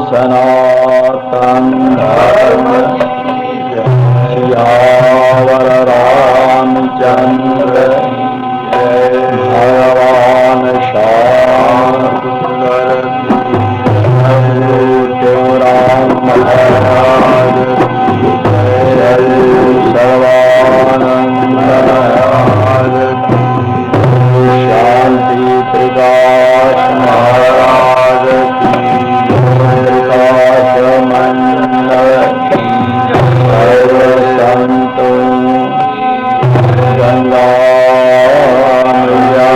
सनातन धर्म सियावर रामचंद्र भगवान श्याम सुंदर राम महाराज सर्वानंद शांति प्रकाश महाराज प्रकाश मंडल सर्व संतों गंगा मैया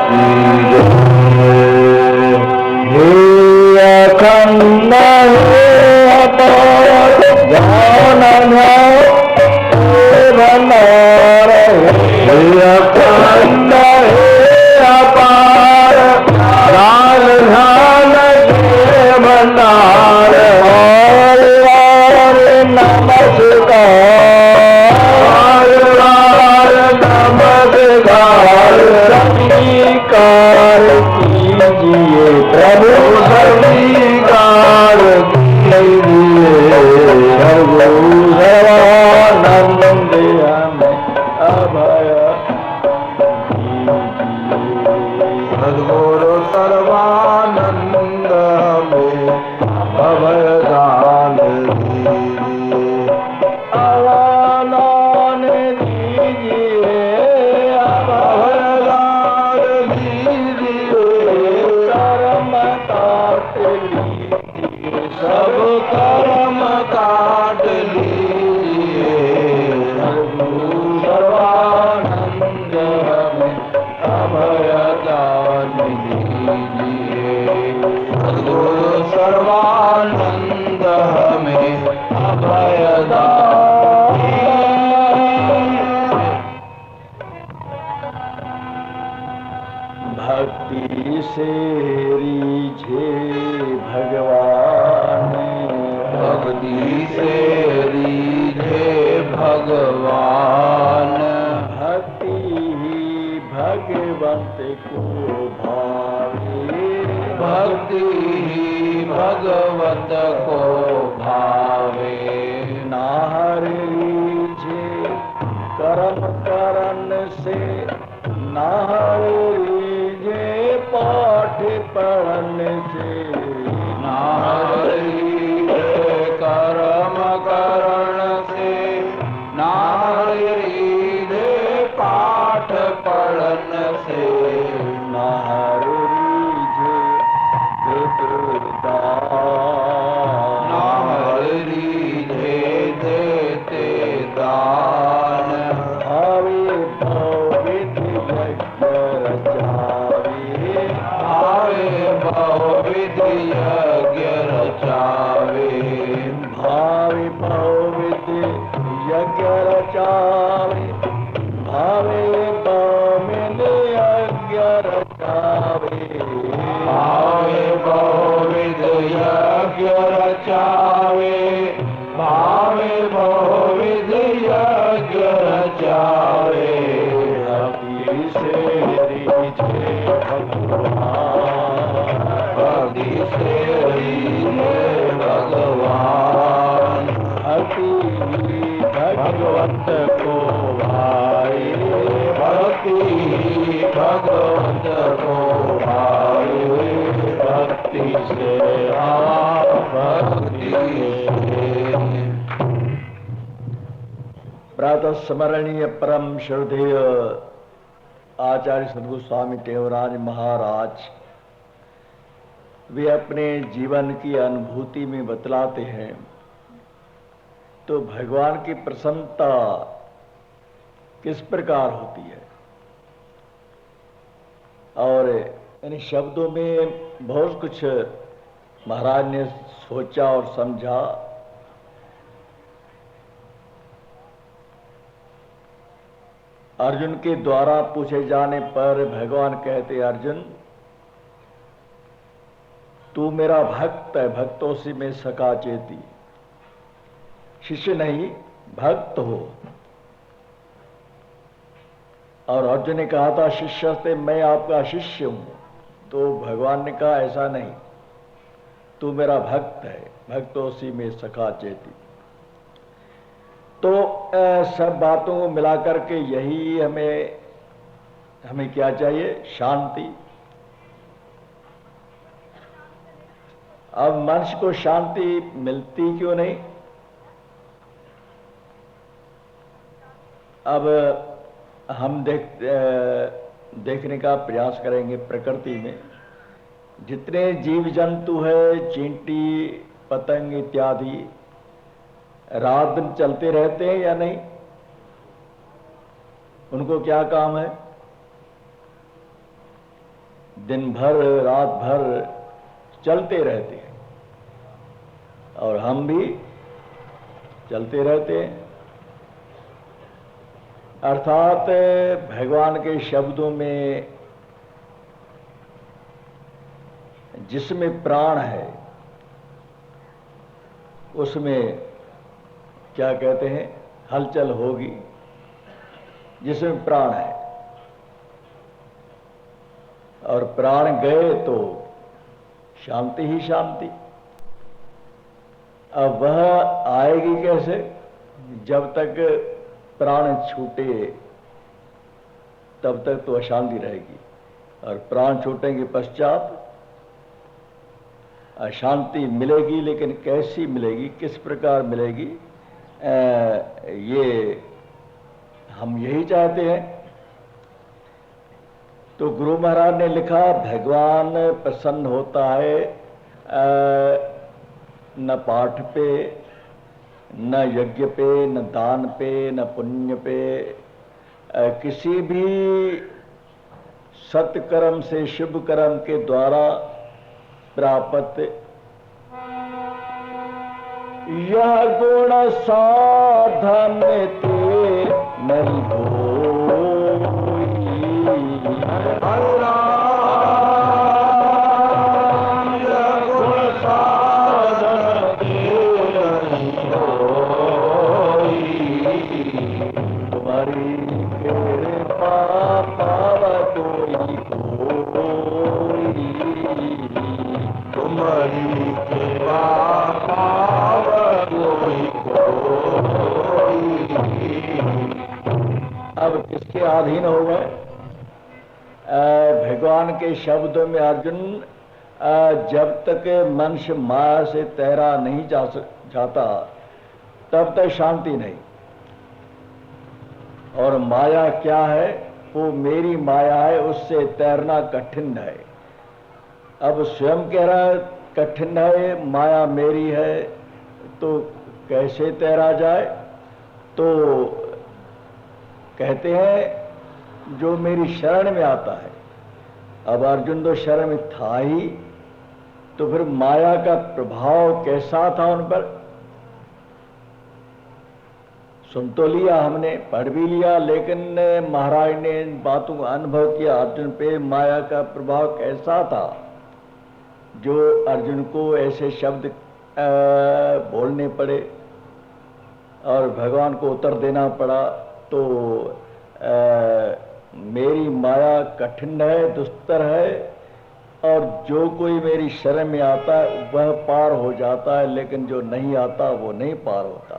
की अखंड ज्ञान भंडार अखंड अपार ज्ञान भंडार नमस्कार नमस्कार स्वीकार कीजिए प्रभु स्वीकार कीजिए सर्वानंद हमें अभय सद्गुरु सर्वानंद हमें अभय दान दीजिए अवदान दीजिए अभय दान दीजिए कर्म काट लीजिए सब कर्म काट लीजिए सर्वानंद हमें अभय दान दीजिए सद्गुरु सर्वानंद हमें अभय दान भक्ति से रीझे भगवान भक्ति से रीझे भगवान भक्ति ही भगवंत को भावे भक्ति ही भगवत को भावे नाहर रीझे कर्म करन से नाहर रीझे पाठ पढ़न से नाहर रीझे कर्म करण से नाहर रीझे पाठ पढ़न से नाहर रीझे दान नाहर रीझे देते दान भावे बहुविध यज्ञ रचावे भावे बहुविध यज्ञ रचावे भावे बहुविध यज्ञ रचावे भावे बहुविध यज्ञ रचावे भावे बहुविध यज्ञ रचावे भावे बहुविध यज्ञ रचावे भक्ति से रीझे भगवान भक्ति से रीझे भगवान भक्ति भगवंत को भाई भक्ति भगवंत को भाई भक्ति से भक्ति प्रातः स्मरणीय परम श्रद्धेय आचार्य सद्गुरु स्वामी टेवराज महाराज वे अपने जीवन की अनुभूति में बतलाते हैं तो भगवान की प्रसन्नता किस प्रकार होती है और इन शब्दों में बहुत कुछ महाराज ने सोचा और समझा। अर्जुन के द्वारा पूछे जाने पर भगवान कहते अर्जुन तू मेरा भक्त है, भक्तों से मैं सखा चेती, शिष्य नहीं भक्त हो। और अर्जुन ने कहा था शिष्य से मैं आपका शिष्य हूं, तो भगवान ने कहा ऐसा नहीं, तू मेरा भक्त है, भक्तोसी में सखा चेती। तो सब बातों को मिलाकर के यही हमें क्या चाहिए? शांति। अब मनुष्य को शांति मिलती क्यों नहीं? अब हम देखने का प्रयास करेंगे प्रकृति में जितने जीव जंतु है, चींटी, पतंग इत्यादि, रात दिन चलते रहते हैं या नहीं? उनको क्या काम है? दिन भर रात भर चलते रहते हैं, और हम भी चलते रहते हैं। अर्थात भगवान के शब्दों में जिसमें प्राण है उसमें क्या कहते हैं? हलचल होगी। जिसमें प्राण है, और प्राण गए तो शांति ही शांति। अब वह आएगी कैसे? जब तक प्राण छूटे तब तक तो अशांति रहेगी, और प्राण छूटेंगे पश्चात अशांति मिलेगी। लेकिन कैसी मिलेगी, किस प्रकार मिलेगी, ये हम यही चाहते हैं। तो गुरु महाराज ने लिखा, भगवान प्रसन्न होता है न पाठ पे, न यज्ञ पे, न दान पे, न पुण्य पे, किसी भी सत्कर्म से, शुभ कर्म के द्वारा प्राप्त यह गुण साधन ते नहीं होई। यह गुण साधन ते नहीं होई। तुम्हारी कृपा पाव कोई कोई। तुम्हारी कृपा पाव कोई कोई। अब किसके अधीन हो गए? भगवान के शब्दों में अर्जुन, जब तक मनुष्य माया से तैरा नहीं जाता तब तक शांति नहीं। और माया क्या है? वो मेरी माया है, उससे तैरना कठिन है। अब स्वयं कह रहा है कठिन है, माया मेरी है, तो कैसे तैरा जाए? तो कहते हैं जो मेरी शरण में आता है। अब अर्जुन तो शरण में था ही, तो फिर माया का प्रभाव कैसा था उन पर? सुन तो लिया हमने, पढ़ भी लिया, लेकिन महाराज ने इन बातों का अनुभव किया। अर्जुन पे माया का प्रभाव कैसा था जो अर्जुन को ऐसे शब्द बोलने पड़े और भगवान को उत्तर देना पड़ा। तो मेरी माया कठिन है, दुस्तर है, और जो कोई मेरी शरण में आता है वह पार हो जाता है, लेकिन जो नहीं आता वो नहीं पार होता।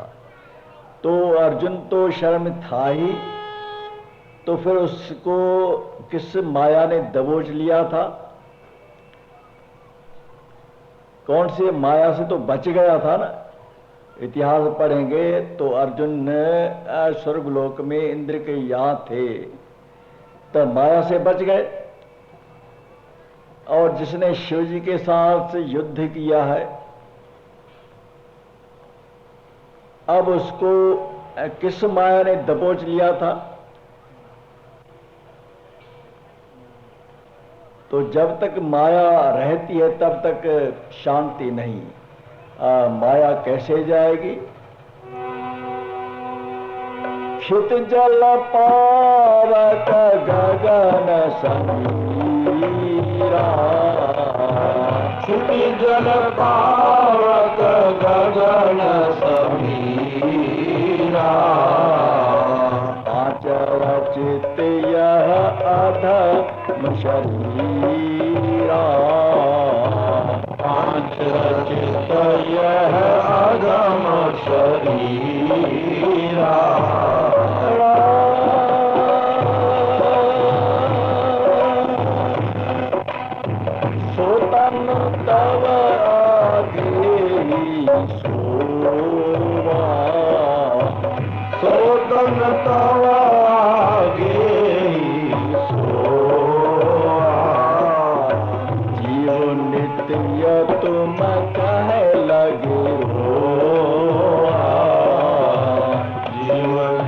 तो अर्जुन तो शरण में था ही, तो फिर उसको किस माया ने दबोच लिया था? कौन सी माया से? तो बच गया था ना। इतिहास पढ़ेंगे तो अर्जुन स्वर्गलोक में इंद्र के यहां थे, तो माया से बच गए। और जिसने शिव जी के साथ युद्ध किया है, अब उसको किस माया ने दबोच लिया था? तो जब तक माया रहती है तब तक शांति नहीं। माया कैसे जाएगी? क्षित जल पावक गगन समीरा। क्षित जल पावक गगन समीरा। पांच रचित यह अधम शरीरा। पांच रचित यह अधम शरीरा। सोतन तव आगे सोवा, सोतन तव आगे सोवा। जीव नित्य तुम कहे लगे रोआ, जीवन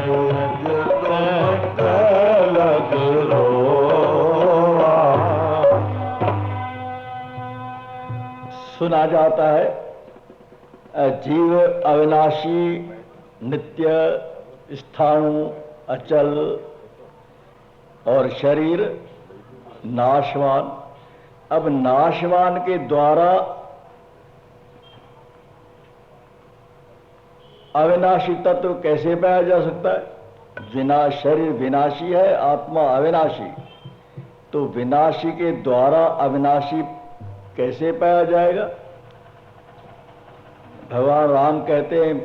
लग रोआ। सुना जाता है जीव अविनाशी, नित्य, स्थाणु, अचल और शरीर नाशवान। अब नाशवान के द्वारा अविनाशी तत्व कैसे पाया जा सकता है? शरीर विनाशी है, आत्मा अविनाशी, तो विनाशी के द्वारा अविनाशी कैसे पाया जाएगा? भगवान राम कहते हैं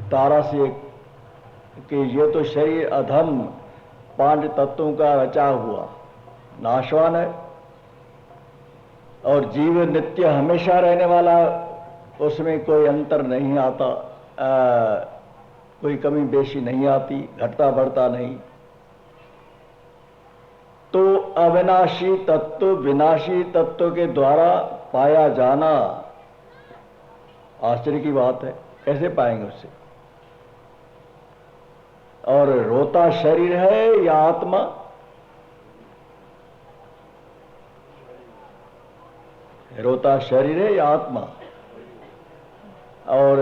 तारा से कि ये तो शरीर अधम 5 तत्वों का रचा हुआ नाशवान है, और जीव नित्य हमेशा रहने वाला, उसमें कोई अंतर नहीं आता, कोई कमी बेशी नहीं आती, घटता बढ़ता नहीं। तो अविनाशी तत्व विनाशी तत्व के द्वारा पाया जाना आश्चर्य की बात है। कैसे पाएंगे उससे? और रोता शरीर है या आत्मा? रोता शरीर है या आत्मा? और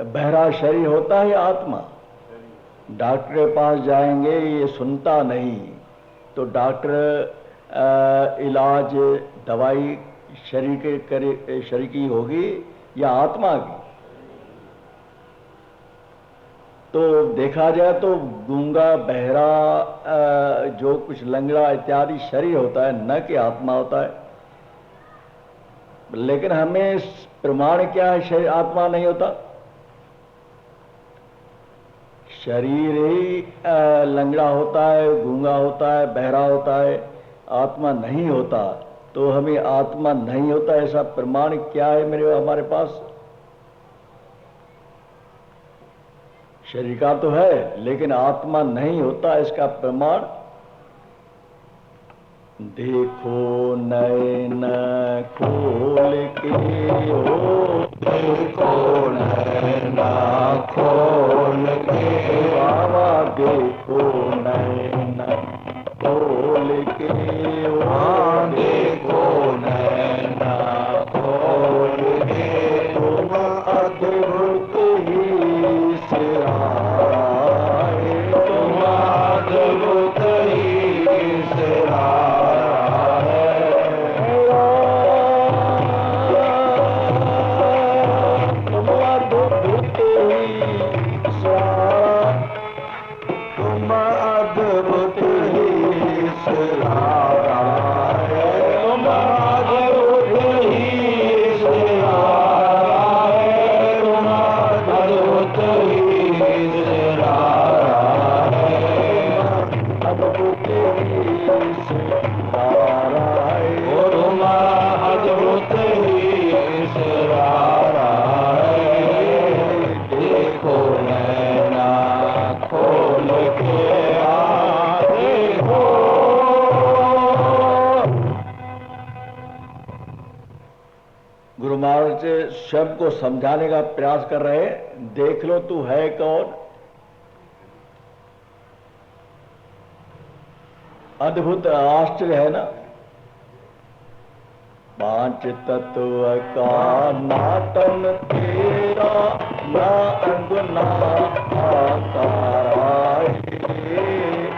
बहरा शरीर होता है या आत्मा? डॉक्टर के पास जाएंगे, ये सुनता नहीं, तो डॉक्टर इलाज दवाई शरीर की होगी या आत्मा की? तो देखा जाए तो गूंगा, बहरा, जो कुछ लंगड़ा इत्यादि शरीर होता है, न कि आत्मा होता है। लेकिन हमें प्रमाण क्या है शरीर आत्मा नहीं होता? शरीर ही लंगड़ा होता है, गूंगा होता है, बहरा होता है, आत्मा नहीं होता। तो हमें आत्मा नहीं होता ऐसा प्रमाण क्या है हमारे पास? शरीर का तो है, लेकिन आत्मा नहीं होता इसका प्रमाण देखो नैन खोल के हो, देखो नैन खोल के बाबा देखो नैन खोल के हो, देखो नैन खोल के तुम अद्भुत ही सिराए, तुम अद्भुत ही सिराए। तुम अद्भुत ही सिराए, तुम अद्भुत ही सिराए। तुम अद्भुत ही सिराए। तुम अद्भुत ही सिराए। अद्भुत ही सिराए, तुम अद्भुत ही सिराए। देखो नैना खोल के देखो। गुरु महाराज स्वयं को समझाने का प्रयास कर रहे हैं। देख लो तू है कौन? अद्भुत आश्चर्य है ना? 5 तत्व का नातन तेरा, ना अंग ना आकार है।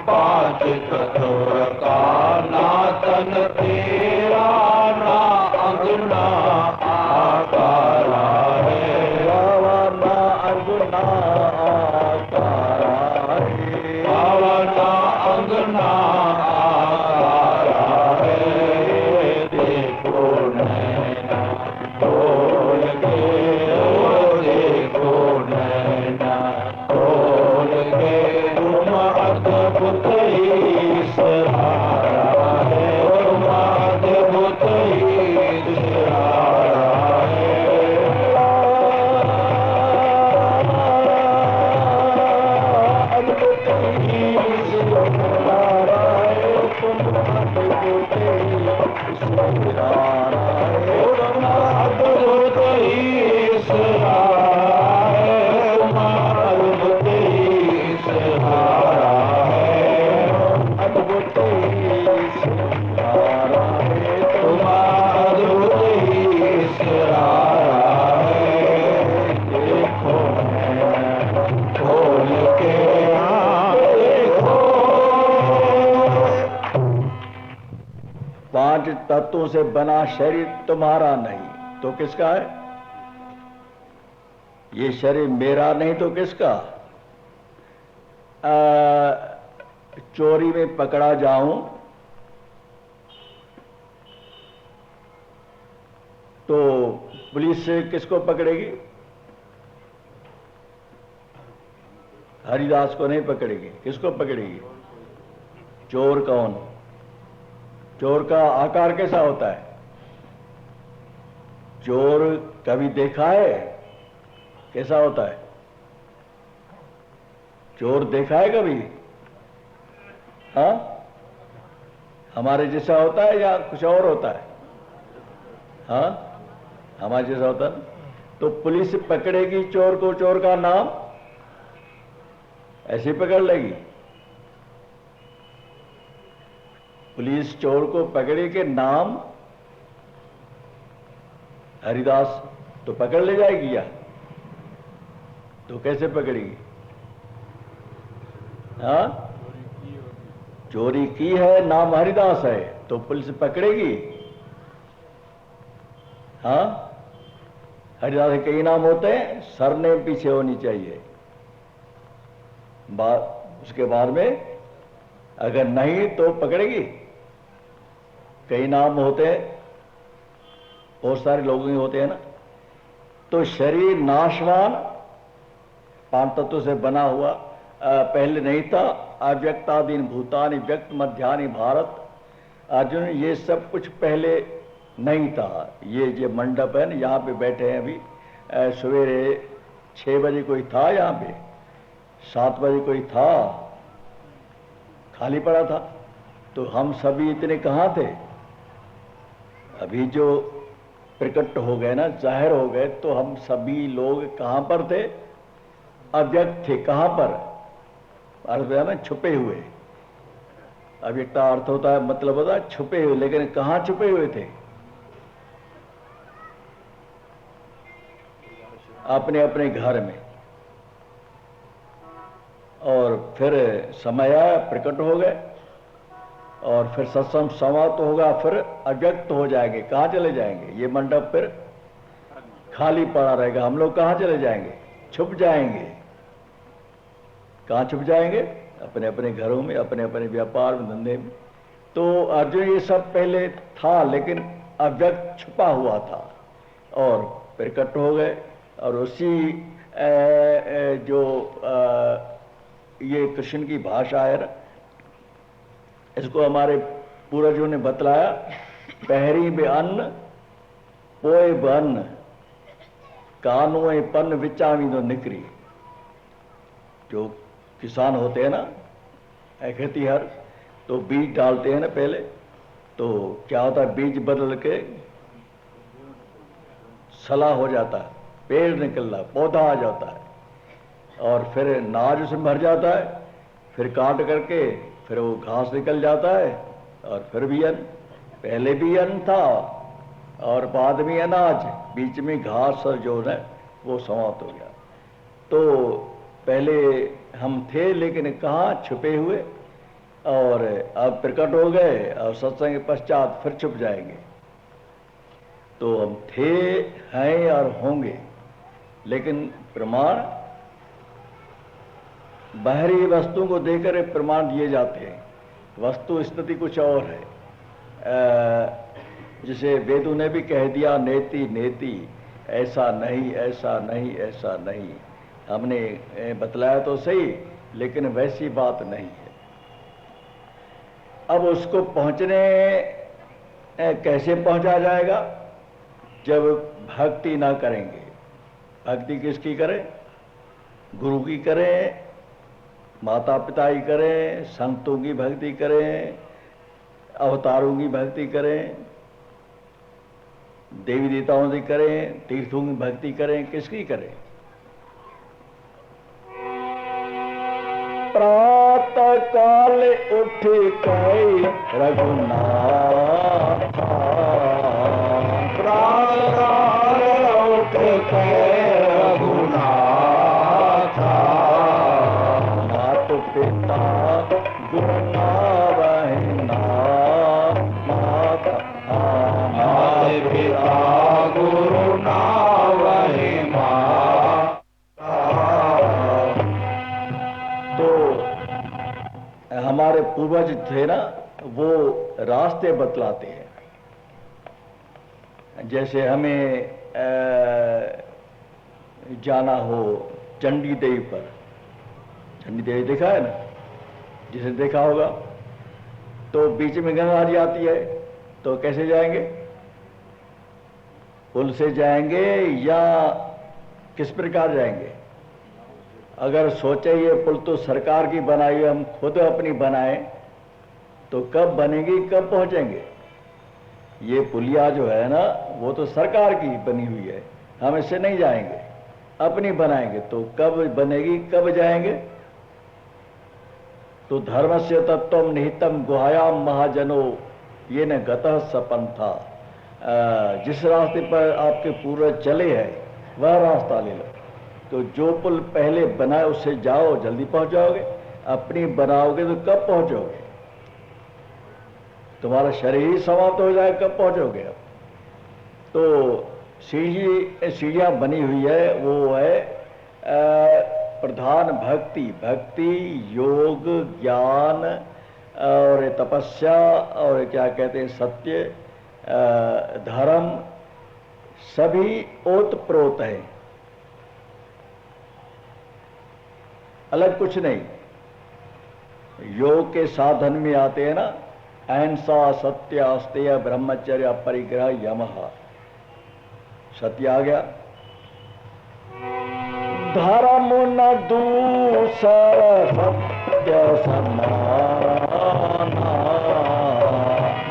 5 तत्व का नातन तेरा, ना अंग ना आकार है। बाबा ना अंग ना आकार है। बाबा ना अंग ना आकार है। देखो पांच तत्वों से बना शरीर तुम्हारा नहीं तो किसका है? ये शरीर मेरा नहीं तो किसका? चोरी में पकड़ा जाऊं तो पुलिस से किसको पकड़ेगी? हरिदास को नहीं पकड़ेगी, किसको पकड़ेगी? चोर कौन? चोर का आकार कैसा होता है? चोर कभी देखा है कैसा होता है? चोर देखा है कभी? हाँ, हमारे जैसा होता है या कुछ और होता है? हाँ, हमारे जैसा होता है। तो पुलिस पकड़ेगी चोर को, चोर का नाम ऐसे पकड़ लेगी। पुलिस चोर को पकड़े के नाम हरिदास तो पकड़ ले जाएगी या? तो कैसे पकड़ेगी? हाँ, चोरी की है, नाम हरिदास है तो पुलिस पकड़ेगी? हाँ, हरिदास के कई नाम होते हैं, सरनेम पीछे होनी चाहिए। उसके बाद में अगर नहीं तो पकड़ेगी। कई नाम होते हैं, बहुत सारे लोग ही होते हैं ना। तो शरीर नाशवान, पांच तत्वों से बना हुआ, पहले नहीं था। अव्यक्तादीन भूतानि व्यक्त मध्यानि भारत। अर्जुन, ये सब कुछ पहले नहीं था। ये जो मंडप है ना, यहाँ पे बैठे हैं अभी, सवेरे 6 बजे कोई था यहाँ पे, 7 बजे कोई था, खाली पड़ा था। तो हम सभी इतने कहाँ थे? अभी जो प्रकट हो गए ना, जाहिर हो गए, तो हम सभी लोग कहाँ पर थे? अव्यक्त थे। कहाँ पर? अर्थ है ना, छुपे हुए। अव्यक्ता अर्थ होता है, मतलब होता है छुपे हुए। लेकिन कहाँ छुपे हुए थे? अपने अपने घर में। और फिर समय आया, प्रकट हो गए, और फिर सत्संग समाप्त होगा, फिर अव्यक्त हो जाएंगे। कहाँ चले जाएंगे? ये मंडप फिर खाली पड़ा रहेगा। हम लोग कहाँ चले जाएंगे? छुप जाएंगे। कहाँ छुप जाएंगे? अपने अपने घरों में, अपने अपने व्यापार में, धंधे में। तो अर्जुन, ये सब पहले था लेकिन अव्यक्त छुपा हुआ था, और प्रकट हो गए। और उसी जो ये कृष्ण की भाषा है ना, इसको हमारे पूर्वजों ने बतलाया, पहरी बे अन्न पोए बन्न कानुए पन्न विचामी दो निकरी। जो किसान होते हैं ना, खेतीहर, तो बीज डालते हैं ना पहले, तो क्या होता है, बीज बदल के सला हो जाता है, पेड़ निकल रहा, पौधा आ जाता है, और फिर नाज उसमें भर जाता है, फिर काट करके फिर वो घास निकल जाता है, और फिर भी अन्न। पहले भी अन्न था और बाद में अनाज, बीच में घास जो है वो समाप्त हो गया। तो पहले हम थे लेकिन कहाँ? छुपे हुए, और अब प्रकट हो गए, और सत्संग के पश्चात फिर छुप जाएंगे। तो हम थे, हैं और होंगे। लेकिन प्रमाण बाहरी वस्तु को देकर प्रमाण दिए जाते हैं, वस्तु स्थिति कुछ और है। जिसे वेदों ने भी कह दिया, नेति नेति, ऐसा नहीं, ऐसा नहीं, ऐसा नहीं। हमने बतलाया तो सही, लेकिन वैसी बात नहीं है। अब उसको पहुंचने कैसे पहुंचा जाएगा? जब भक्ति ना करेंगे। भक्ति किसकी करें? गुरु की करें, माता पिता की करें, संतों की भक्ति करें, अवतारों की भक्ति करें, देवी देवताओं की करें, तीर्थों की भक्ति करें, किसकी करें? प्रातः काल उठ के रघुनाथ, प्रातः काल उठ के रघुनाथ, मात पिता गुरु नावहि नाथ, माता मात पिता गुरु नावहि माता। तो हमारे पूर्वज थे ना, वो रास्ते बतलाते हैं। जैसे हमें जाना हो चंडी देवी पर, चंडी देवी देखा है ना, जिसे देखा होगा, तो बीच में गंगा जी आती है, तो कैसे जाएंगे? पुल से जाएंगे या किस प्रकार जाएंगे? अगर सोचे ये पुल तो सरकार की बनाई है, हम खुद अपनी बनाएं, तो कब बनेगी, कब पहुंचेंगे? ये पुलिया जो है ना, वो तो सरकार की बनी हुई है, हम इससे नहीं जाएंगे, अपनी बनाएंगे। तो कब बनेगी, कब जाएंगे? तो धर्मस्य तत्वम निहितम गुहायाम महाजनो ये न गतः सपंथा। जिस रास्ते पर आपके पूर्वज चले हैं वह रास्ता ले लो। तो जो पुल पहले बनाए उससे जाओ, जल्दी पहुंच जाओगे। अपनी बनाओगे तो कब पहुंचोगे? तुम्हारा शरीर ही समाप्त हो जाए, कब पहुंचोगे अब? तो सीढ़ियां बनी हुई है, वो है प्रधान भक्ति, भक्ति, योग, ज्ञान और तपस्या और क्या कहते हैं सत्य, धर्म, सभी ओतप्रोत है, अलग कुछ नहीं। योग के साधन में आते हैं ना, अहिंसा, सत्य, अस्तेय, ब्रह्मचर्य, अपरिग्रह, यमः। सत्य आ गया। धर्म न दूसर सत्य समाना,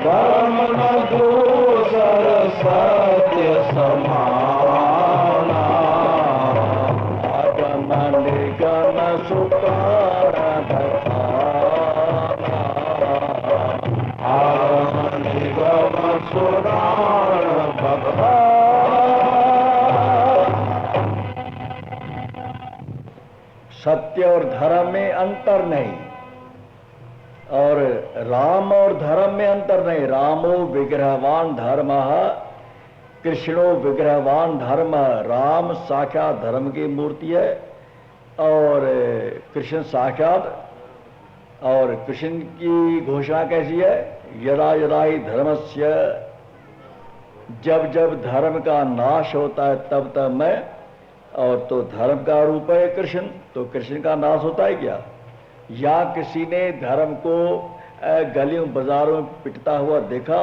धर्म न दूसर सत्य समाना, आगम निगम सुकार बखाना, आगम निगम सुराण बखाना। सत्य और धर्म में अंतर नहीं, और राम और धर्म में अंतर नहीं। रामो विग्रहवान धर्मः, कृष्णो विग्रहवान धर्म। राम साक्षात धर्म की मूर्ति है और कृष्ण साक्षात। और कृष्ण की घोषणा कैसी है? यदा यदा ही धर्मस्य, जब जब धर्म का नाश होता है तब तब मैं। और तो धर्म का रूप है कृष्ण, तो कृष्ण का नाश होता है क्या? या किसी ने धर्म को गलियों बाजारों में पिटता हुआ देखा?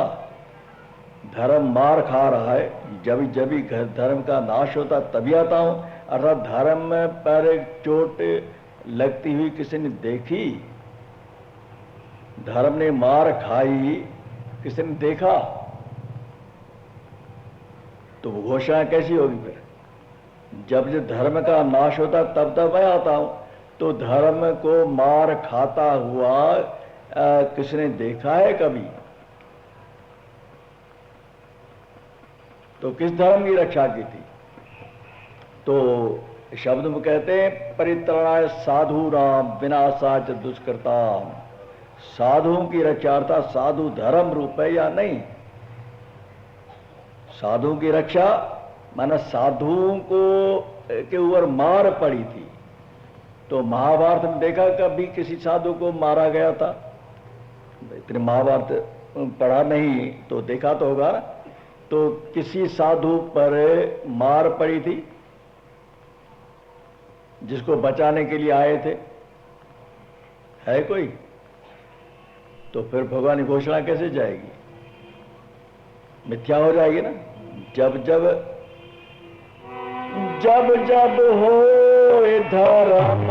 धर्म मार खा रहा है, जब जब धर्म का नाश होता तभी आता हूं। अर्थात धर्म पर एक चोट लगती हुई किसी ने देखी? धर्म ने मार खाई, किसी ने देखा? तो वो घोषणा कैसी होगी फिर? जब जब धर्म का नाश होता तब तब मैं आता हूं। तो धर्म को मार खाता हुआ किसने देखा है कभी? तो किस धर्म की रक्षा की थी? तो शब्द में कहते हैं परित्राणाय साधूनाम विनाशाय दुष्कृताम। साधुओं की रक्षा अर्थात साधु धर्म रूप है या नहीं? साधुओं की रक्षा माना साधुओं को के ऊपर मार पड़ी थी। तो महाभारत में देखा कभी किसी साधु को मारा गया था? इतने महाभारत पढ़ा नहीं तो देखा तो होगा ना। तो किसी साधु पर मार पड़ी थी जिसको बचाने के लिए आए थे? है कोई? तो फिर भगवान की घोषणा कैसे जाएगी? मिथ्या हो जाएगी ना। जब जब जब हो धर्म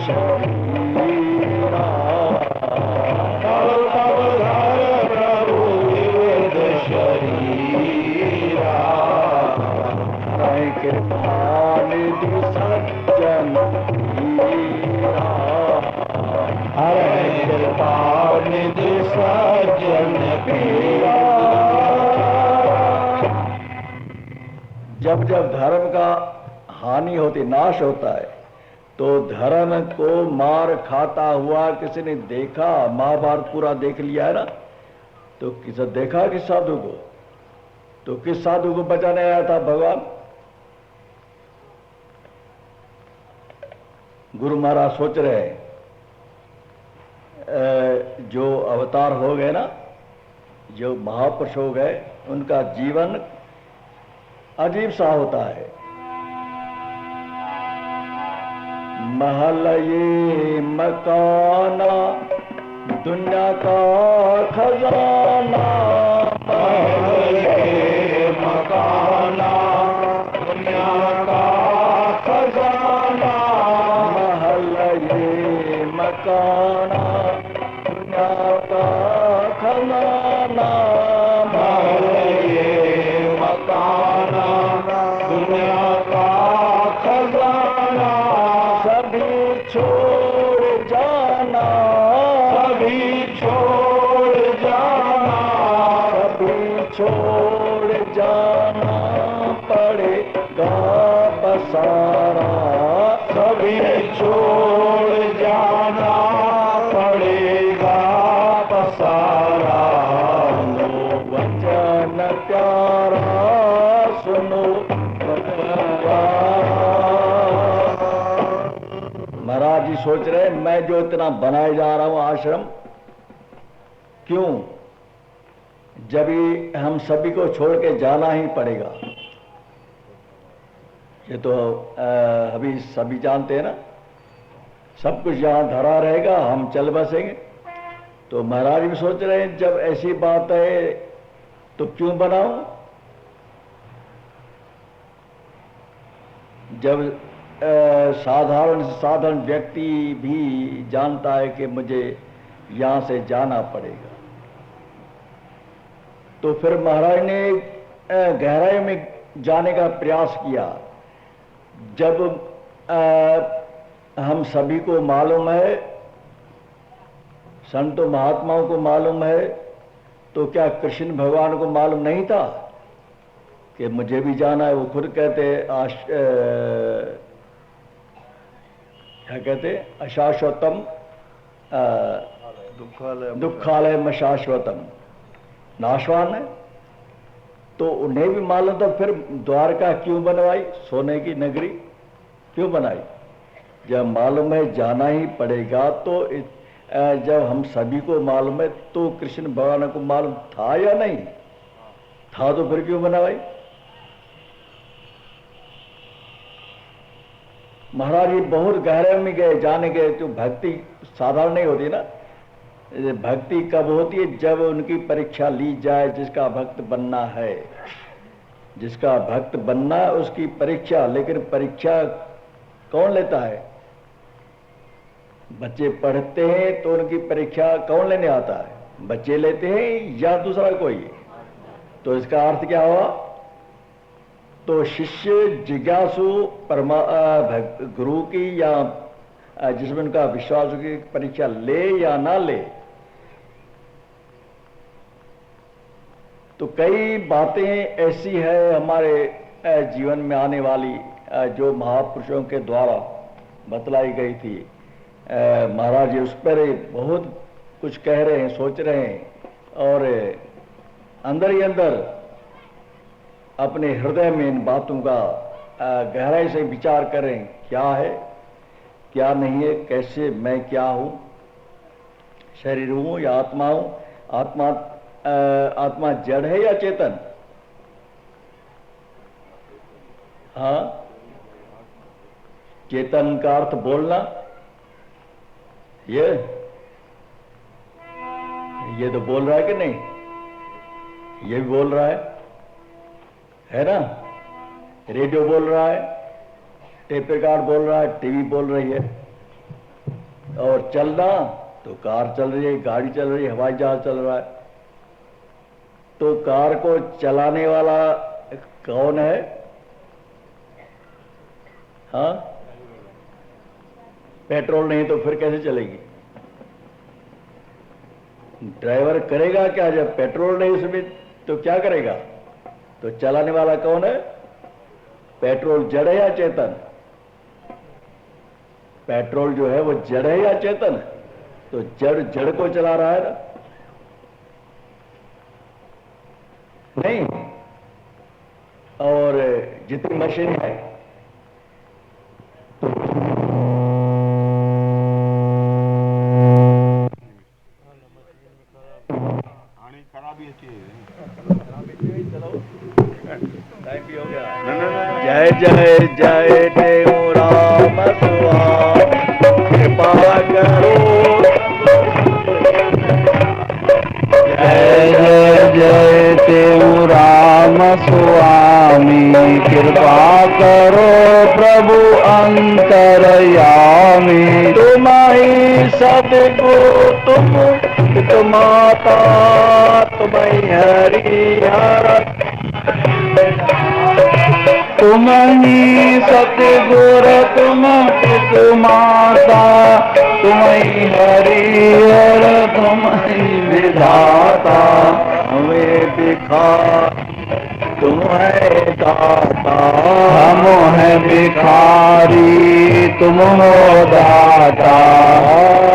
शरीरा। तब धर प्रभु विविध शरीरा। हरै कृपा निधि सज्जन हीरा। हरे कृपा निधि सज्जन पीरा। जब जब धर्म का हानि होती, नाश होता है, तो धर्म को मार खाता हुआ किसी ने देखा, महाभारत पूरा देख लिया है ना, तो किसी देखा किस साधु को, तो किस साधु को बचाने आया था भगवान? गुरु महाराज सोच रहे हैं, जो अवतार हो गए ना, जो महापुरुष हो गए, उनका जीवन अजीब सा होता है। महल ये मकाना दुनिया का खजाना। महल ये मकाना दुनिया का खजाना। महल ये मकाना दुनिया का खजाना। महल ये मकाना दुनिया का खजाना। सभी छोड़ जाना, सभी छोड़ जाना। सभी छोड़ जाना पड़ेगा बसारा। सभी छोड़ जाना पड़ेगा पसारा। सुनो वचन प्यारा, सुनो महाराज जी सोच रहे, मैं जो इतना बनाए जा रहा हूं आश्रम, क्यों? जब ही हम सभी को छोड़ के जाना ही पड़ेगा। ये तो अभी सभी जानते हैं ना, सब कुछ यहां धरा रहेगा, हम चल बसेंगे। तो महाराज भी सोच रहे हैं, जब ऐसी बात है तो क्यों बनाऊं? जब साधारण से साधारण व्यक्ति भी जानता है कि मुझे यहां से जाना पड़ेगा, तो फिर महाराज ने गहराई में जाने का प्रयास किया। जब हम सभी को मालूम है, संतों महात्माओं को मालूम है, तो क्या कृष्ण भगवान को मालूम नहीं था कि मुझे भी जाना है? वो खुद कहते क्या कहते, अशाश्वतम दुखालय में शाश्वतम, नाशवान है। तो उन्हें भी मालूम था, फिर द्वारका क्यों बनवाई, सोने की नगरी क्यों बनाई? जब मालूम है जाना ही पड़ेगा, तो जब हम सभी को मालूम है, तो कृष्ण भगवान को मालूम था या नहीं था, तो फिर क्यों बनवाई? महाराज जी बहुत गहरे में गए, जाने गए। तो भक्ति साधारण नहीं होती ना। भक्ति कब होती है? जब उनकी परीक्षा ली जाए। जिसका भक्त बनना है, जिसका भक्त बनना है, उसकी परीक्षा। लेकिन परीक्षा कौन लेता है? बच्चे पढ़ते हैं तो उनकी परीक्षा कौन लेने आता है? बच्चे लेते हैं या दूसरा कोई? तो इसका अर्थ क्या हुआ? तो शिष्य जिज्ञासु गुरु की या जिसमें उनका विश्वास की परीक्षा ले या ना ले। तो कई बातें ऐसी है हमारे जीवन में आने वाली, जो महापुरुषों के द्वारा बतलाई गई थी। महाराज जी उस पर बहुत कुछ कह रहे हैं, सोच रहे हैं, और अंदर ही अंदर अपने हृदय में इन बातों का गहराई से विचार करें, क्या है क्या नहीं है, कैसे मैं क्या हूं, शरीर हूं या आत्मा हूं, आत्मा जड़ है या चेतन? हाँ, चेतन का अर्थ बोलना, ये तो बोल रहा है कि नहीं? ये भी बोल रहा है ना? रेडियो बोल रहा है, टेप रिकॉर्ड बोल रहा है, टीवी बोल रही है, और चलना तो कार चल रही है, गाड़ी चल रही है, हवाई जहाज चल रहा है। तो कार को चलाने वाला कौन है? हाँ, पेट्रोल नहीं तो फिर कैसे चलेगी? ड्राइवर करेगा क्या जब पेट्रोल नहीं उसमें? तो क्या करेगा? तो चलाने वाला कौन है? पेट्रोल जड़ है या चेतन? पेट्रोल जो है वो जड़ है या चेतन? तो जड़ को चला रहा है ना? नहीं। और जितनी मशीन है टाइम भी हो गया। जय जय जय देव राम स्वामी कृपा करो। जय जय जय देव राम स्वामी कृपा करो प्रभु अंतरयामी। तुम्हारी सदगुरु तुम माता तुम्हें हरिहर। तुम ही सतगुरु तुम माता तुम ही हरिहर तुम ही विधाता। हमें दिखा तुम है दाता। हम है भिखारी तुम हो दाता।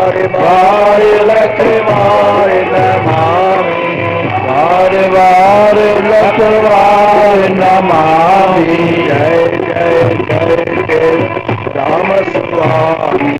बार बार लखवार नमामि। बार बार लखवार नमामि। जय जय जय देव राम स्वामी।